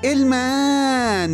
Hermanos,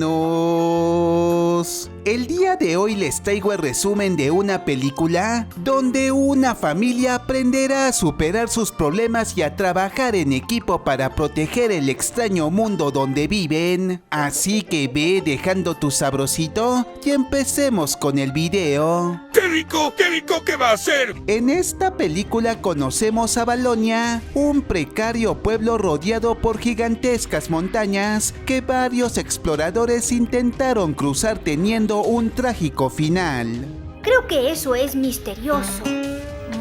el día de hoy les traigo el resumen de una película donde una familia aprenderá a superar sus problemas y a trabajar en equipo para proteger el extraño mundo donde viven. Así que ve dejando tu sabrosito y empecemos con el video. ¡Qué rico! ¡Qué rico! ¿Qué va a hacer? En esta película conocemos a Valonia, un precario pueblo rodeado por gigantescas montañas que varios exploradores intentaron cruzar teniendo un trágico final. Creo que eso es misterioso,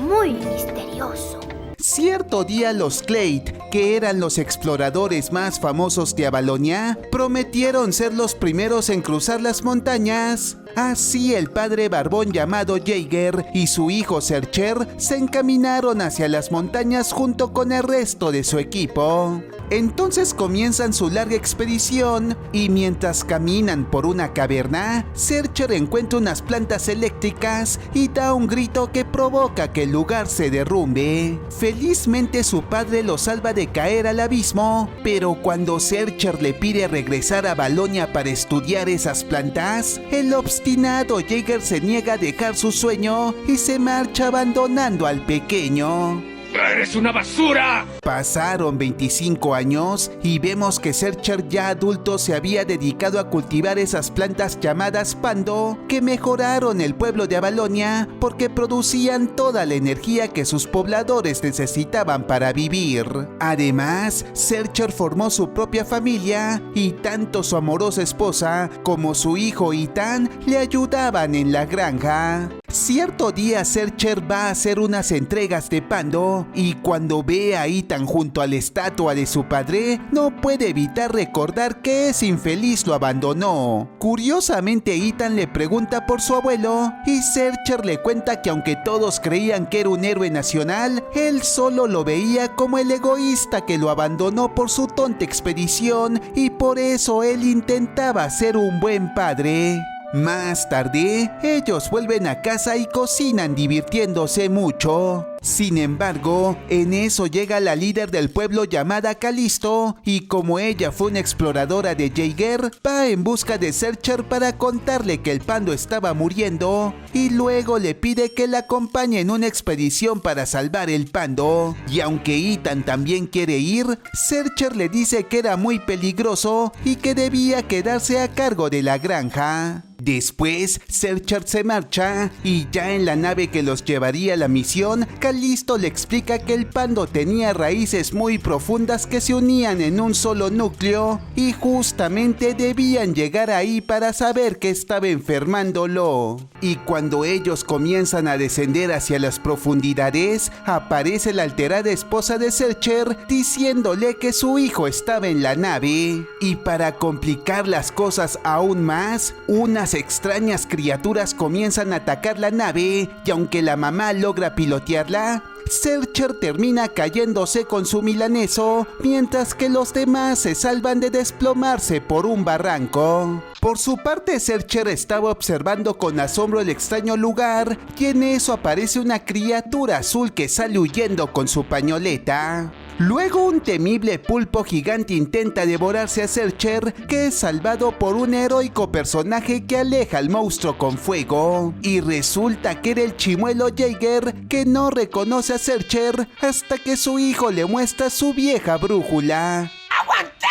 muy misterioso. Cierto día los Clade, que eran los exploradores más famosos de Avalonia, prometieron ser los primeros en cruzar las montañas. Así el padre barbón llamado Jaeger y su hijo Searcher se encaminaron hacia las montañas junto con el resto de su equipo. Entonces comienzan su larga expedición y mientras caminan por una caverna, Searcher encuentra unas plantas eléctricas y da un grito que provoca que el lugar se derrumbe. Felizmente su padre lo salva de caer al abismo, pero cuando Searcher le pide regresar a Valonia para estudiar esas plantas, el obstinado Jaeger se niega a dejar su sueño y se marcha abandonando al pequeño. ¡Eres una basura! Pasaron 25 años y vemos que Searcher ya adulto se había dedicado a cultivar esas plantas llamadas Pando que mejoraron el pueblo de Avalonia porque producían toda la energía que sus pobladores necesitaban para vivir. Además, Searcher formó su propia familia y tanto su amorosa esposa como su hijo Ethan le ayudaban en la granja. Cierto día Searcher va a hacer unas entregas de Pando y cuando ve a Ethan junto a la estatua de su padre, no puede evitar recordar que ese infeliz lo abandonó. Curiosamente Ethan le pregunta por su abuelo y Searcher le cuenta que aunque todos creían que era un héroe nacional, él solo lo veía como el egoísta que lo abandonó por su tonta expedición y por eso él intentaba ser un buen padre. Más tarde, ellos vuelven a casa y cocinan divirtiéndose mucho. Sin embargo, en eso llega la líder del pueblo llamada Calisto y como ella fue una exploradora de Jaeger, va en busca de Searcher para contarle que el Pando estaba muriendo y luego le pide que la acompañe en una expedición para salvar el Pando. Y aunque Ethan también quiere ir, Searcher le dice que era muy peligroso y que debía quedarse a cargo de la granja. Después, Searcher se marcha y ya en la nave que los llevaría a la misión, Calisto le explica que el Pando tenía raíces muy profundas que se unían en un solo núcleo y justamente debían llegar ahí para saber que estaba enfermándolo. Y cuando ellos comienzan a descender hacia las profundidades, aparece la alterada esposa de Searcher diciéndole que su hijo estaba en la nave. Y para complicar las cosas aún más, unas extrañas criaturas comienzan a atacar la nave y aunque la mamá logra pilotearla, Searcher termina cayéndose con su milaneso, mientras que los demás se salvan de desplomarse por un barranco. Por su parte, Searcher estaba observando con asombro el extraño lugar y en eso aparece una criatura azul que sale huyendo con su pañoleta. Luego un temible pulpo gigante intenta devorarse a Searcher, que es salvado por un heroico personaje que aleja al monstruo con fuego. Y resulta que era el chimuelo Jaeger, que no reconoce a Searcher hasta que su hijo le muestra su vieja brújula. ¡Aguanta!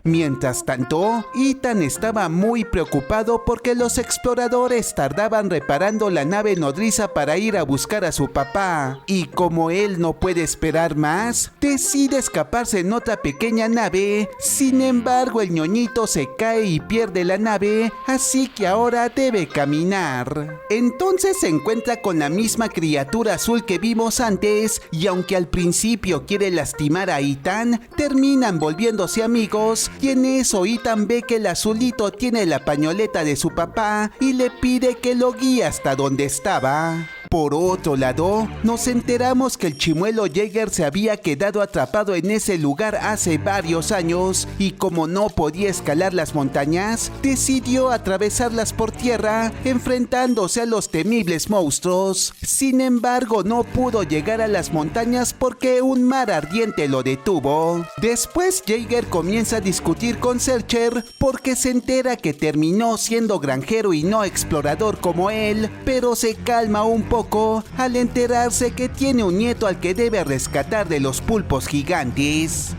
Mientras tanto, Ethan estaba muy preocupado porque los exploradores tardaban reparando la nave nodriza para ir a buscar a su papá. Y como él no puede esperar más, decide escaparse en otra pequeña nave. Sin embargo, el ñoñito se cae y pierde la nave, así que ahora debe caminar. Entonces se encuentra con la misma criatura azul que vimos antes, y aunque al principio quiere lastimar a Ethan, terminan volviéndose amigos. Y en eso Ethan ve que el azulito tiene la pañoleta de su papá y le pide que lo guíe hasta donde estaba. Por otro lado, nos enteramos que el chimuelo Jaeger se había quedado atrapado en ese lugar hace varios años y como no podía escalar las montañas, decidió atravesarlas por tierra, enfrentándose a los temibles monstruos. Sin embargo, no pudo llegar a las montañas porque un mar ardiente lo detuvo. Después, Jaeger comienza a discutir con Searcher porque se entera que terminó siendo granjero y no explorador como él, pero se calma un poco al enterarse que tiene un nieto al que debe rescatar de los pulpos gigantes.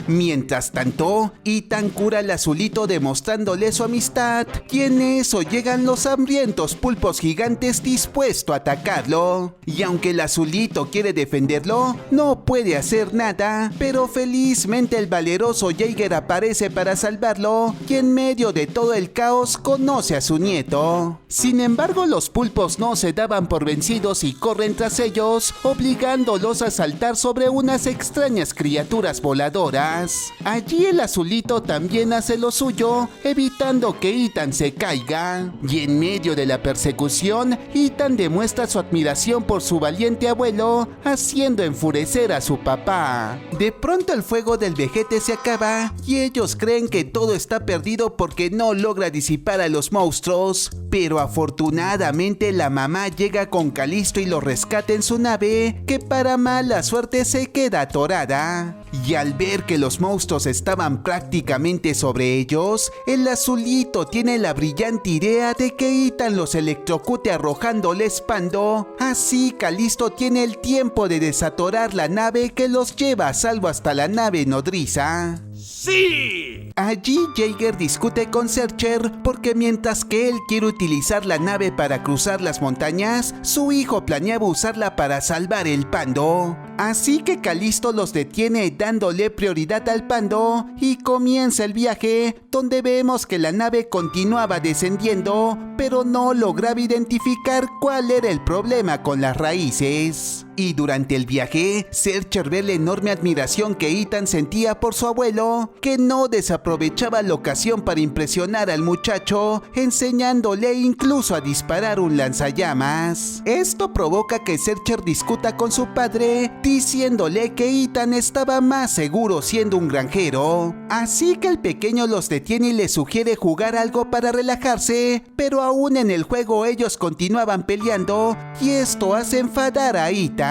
Mientras tanto, Ethan cura al azulito demostrándole su amistad, y en eso llegan los hambrientos pulpos gigantes dispuestos a atacarlo. Y aunque el azulito quiere defenderlo, no puede hacer nada, pero felizmente el valeroso Jaeger aparece para salvarlo, y en medio de todo el caos conoce a su nieto. Sin embargo, los pulpos no se daban por vencidos y corren tras ellos, obligándolos a saltar sobre unas extrañas criaturas voladoras. Allí el azulito también hace lo suyo, evitando que Ethan se caiga. Y en medio de la persecución, Ethan demuestra su admiración por su valiente abuelo, haciendo enfurecer a su papá. De pronto el fuego del vejete se acaba y ellos creen que todo está perdido porque no logra disipar a los monstruos. Pero afortunadamente la mamá llega con Calisto y lo rescata en su nave, que para mala suerte se queda atorada. Y al ver que los monstruos estaban prácticamente sobre ellos, el azulito tiene la brillante idea de que Ethan los electrocute arrojándoles Pando. Así Calisto tiene el tiempo de desatorar la nave que los lleva a salvo hasta la nave nodriza. ¡Sí! Allí Jaeger discute con Searcher porque mientras que él quiere utilizar la nave para cruzar las montañas, su hijo planeaba usarla para salvar el Pando. Así que Calisto los detiene dándole prioridad al Pando y comienza el viaje, donde vemos que la nave continuaba descendiendo, pero no lograba identificar cuál era el problema con las raíces. Y durante el viaje, Searcher ve la enorme admiración que Ethan sentía por su abuelo, que no desaprovechaba la ocasión para impresionar al muchacho, enseñándole incluso a disparar un lanzallamas. Esto provoca que Searcher discuta con su padre, diciéndole que Ethan estaba más seguro siendo un granjero. Así que el pequeño los detiene y les sugiere jugar algo para relajarse, pero aún en el juego ellos continuaban peleando y esto hace enfadar a Ethan.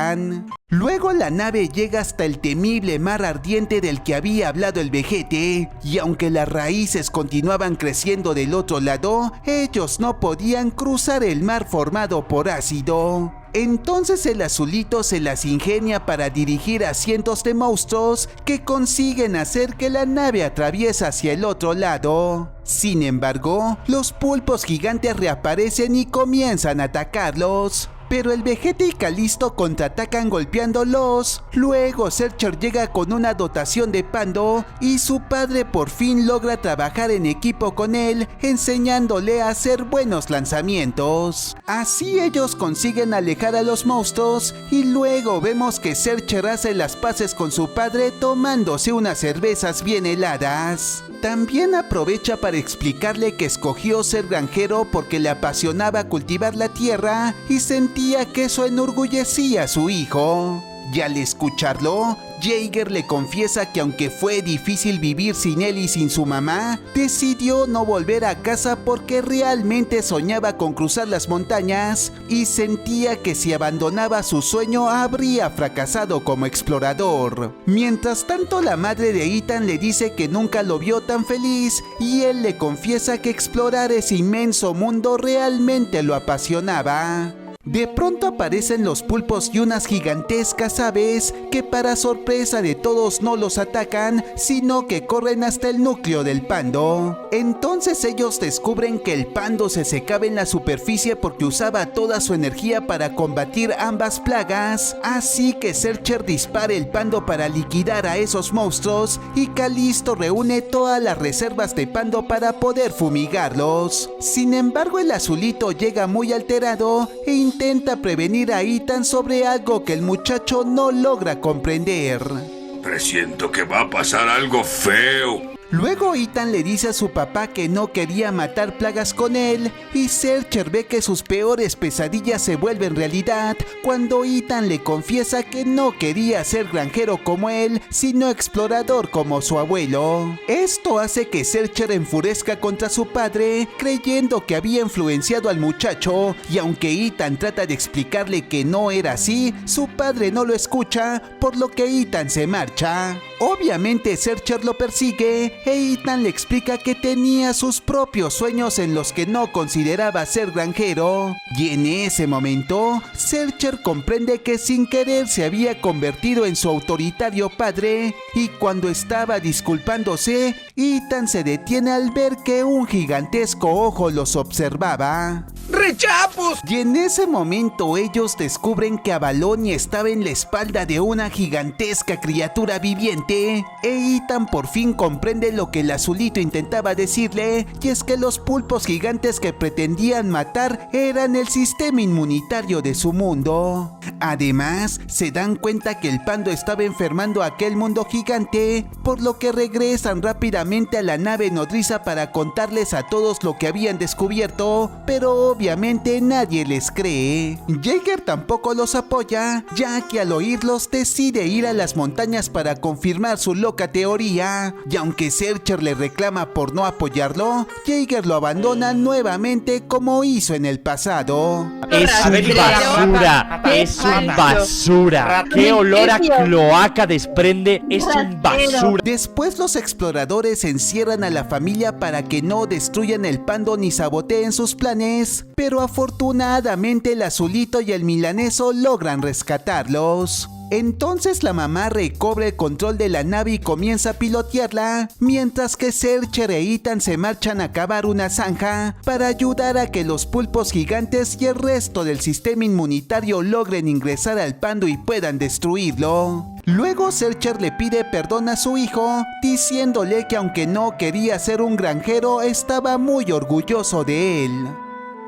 Luego la nave llega hasta el temible mar ardiente del que había hablado el vejete, y aunque las raíces continuaban creciendo del otro lado, ellos no podían cruzar el mar formado por ácido. Entonces el azulito se las ingenia para dirigir a cientos de monstruos que consiguen hacer que la nave atraviese hacia el otro lado. Sin embargo, los pulpos gigantes reaparecen y comienzan a atacarlos. Pero el vejete y Calisto contraatacan golpeándolos. Luego Searcher llega con una dotación de Pando y su padre por fin logra trabajar en equipo con él, enseñándole a hacer buenos lanzamientos. Así ellos consiguen alejar a los monstruos y luego vemos que Searcher hace las paces con su padre tomándose unas cervezas bien heladas. También aprovecha para explicarle que escogió ser granjero porque le apasionaba cultivar la tierra y sentía que eso enorgullecía a su hijo. Y al escucharlo, Jaeger le confiesa que aunque fue difícil vivir sin él y sin su mamá, decidió no volver a casa porque realmente soñaba con cruzar las montañas y sentía que si abandonaba su sueño habría fracasado como explorador. Mientras tanto, la madre de Ethan le dice que nunca lo vio tan feliz y él le confiesa que explorar ese inmenso mundo realmente lo apasionaba. De pronto aparecen los pulpos y unas gigantescas aves que para sorpresa de todos no los atacan, sino que corren hasta el núcleo del Pando. Entonces ellos descubren que el Pando se secaba en la superficie porque usaba toda su energía para combatir ambas plagas, así que Searcher dispara el Pando para liquidar a esos monstruos y Calisto reúne todas las reservas de Pando para poder fumigarlos. Sin embargo, el azulito llega muy alterado e intenta prevenir a Ethan sobre algo que el muchacho no logra comprender. Presiento que va a pasar algo feo. Luego Ethan le dice a su papá que no quería matar plagas con él y Searcher ve que sus peores pesadillas se vuelven realidad cuando Ethan le confiesa que no quería ser granjero como él, sino explorador como su abuelo. Esto hace que Searcher enfurezca contra su padre, creyendo que había influenciado al muchacho, y aunque Ethan trata de explicarle que no era así, su padre no lo escucha, por lo que Ethan se marcha. Obviamente Searcher lo persigue e Ethan le explica que tenía sus propios sueños en los que no consideraba ser granjero. Y en ese momento, Searcher comprende que sin querer se había convertido en su autoritario padre, y cuando estaba disculpándose, Ethan se detiene al ver que un gigantesco ojo los observaba. ¡Rechapos! Y en ese momento ellos descubren que Avalonia estaba en la espalda de una gigantesca criatura viviente, e Ethan por fin comprende lo que el azulito intentaba decirle, y es que los pulpos gigantes que pretendían matar eran el sistema inmunitario de su mundo. Además, se dan cuenta que el pando estaba enfermando a aquel mundo gigante, por lo que regresan rápidamente a la nave nodriza para contarles a todos lo que habían descubierto, pero obviamente nadie les cree. Jaeger tampoco los apoya, ya que al oírlos decide ir a las montañas para confirmar su loca teoría, y aunque Searcher le reclama por no apoyarlo, Jaeger lo abandona nuevamente como hizo en el pasado. Es un basura, es un basura. Qué olor a cloaca desprende, es un basura. Después los exploradores encierran a la familia para que no destruyan el pando ni saboteen sus planes, pero afortunadamente el azulito y el milaneso logran rescatarlos. Entonces la mamá recobra el control de la nave y comienza a pilotearla, mientras que Searcher e Ethan se marchan a cavar una zanja para ayudar a que los pulpos gigantes y el resto del sistema inmunitario logren ingresar al pando y puedan destruirlo. Luego Searcher le pide perdón a su hijo, diciéndole que aunque no quería ser un granjero, estaba muy orgulloso de él.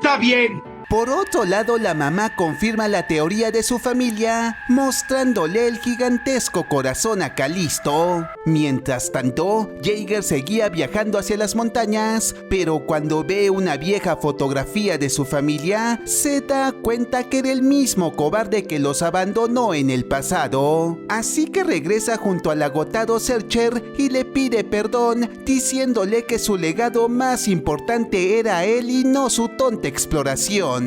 ¡Está bien! Por otro lado, la mamá confirma la teoría de su familia, mostrándole el gigantesco corazón a Calisto. Mientras tanto, Jaeger seguía viajando hacia las montañas, pero cuando ve una vieja fotografía de su familia, se da cuenta que era el mismo cobarde que los abandonó en el pasado. Así que regresa junto al agotado Searcher y le pide perdón, diciéndole que su legado más importante era él y no su tonta exploración.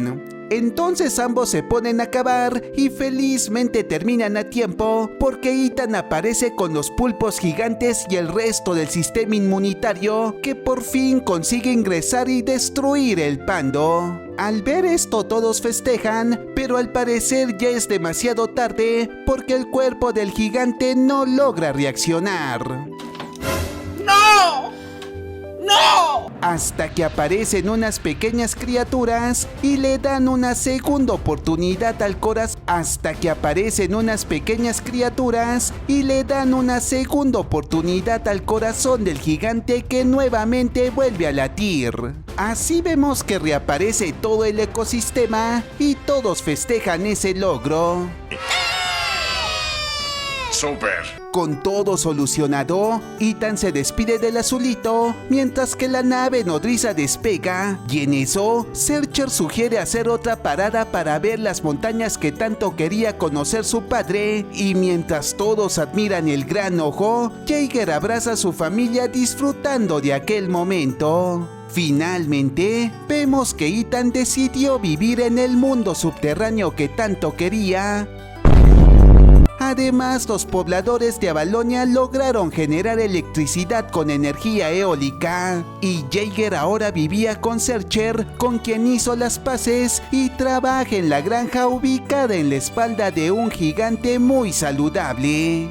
Entonces ambos se ponen a cavar y felizmente terminan a tiempo, porque Ethan aparece con los pulpos gigantes y el resto del sistema inmunitario, que por fin consigue ingresar y destruir el pando. Al ver esto todos festejan, pero al parecer ya es demasiado tarde, porque el cuerpo del gigante no logra reaccionar. ¡No! ¡No! Hasta que aparecen unas pequeñas criaturas y le dan una segunda oportunidad al corazón. Del gigante, que nuevamente vuelve a latir. Así vemos que reaparece todo el ecosistema y todos festejan ese logro. ¡Súper! Con todo solucionado, Ethan se despide del azulito, mientras que la nave nodriza despega, y en eso, Searcher sugiere hacer otra parada para ver las montañas que tanto quería conocer su padre, y mientras todos admiran el gran ojo, Jaeger abraza a su familia disfrutando de aquel momento. Finalmente, vemos que Ethan decidió vivir en el mundo subterráneo que tanto quería. Además, los pobladores de Avalonia lograron generar electricidad con energía eólica, y Jaeger ahora vivía con Searcher, con quien hizo las paces y trabaja en la granja ubicada en la espalda de un gigante muy saludable.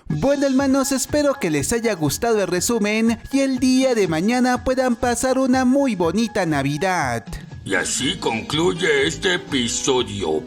Bueno, hermanos, espero que les haya gustado el resumen y el día de mañana puedan pasar una muy bonita Navidad. Y así concluye este episodio.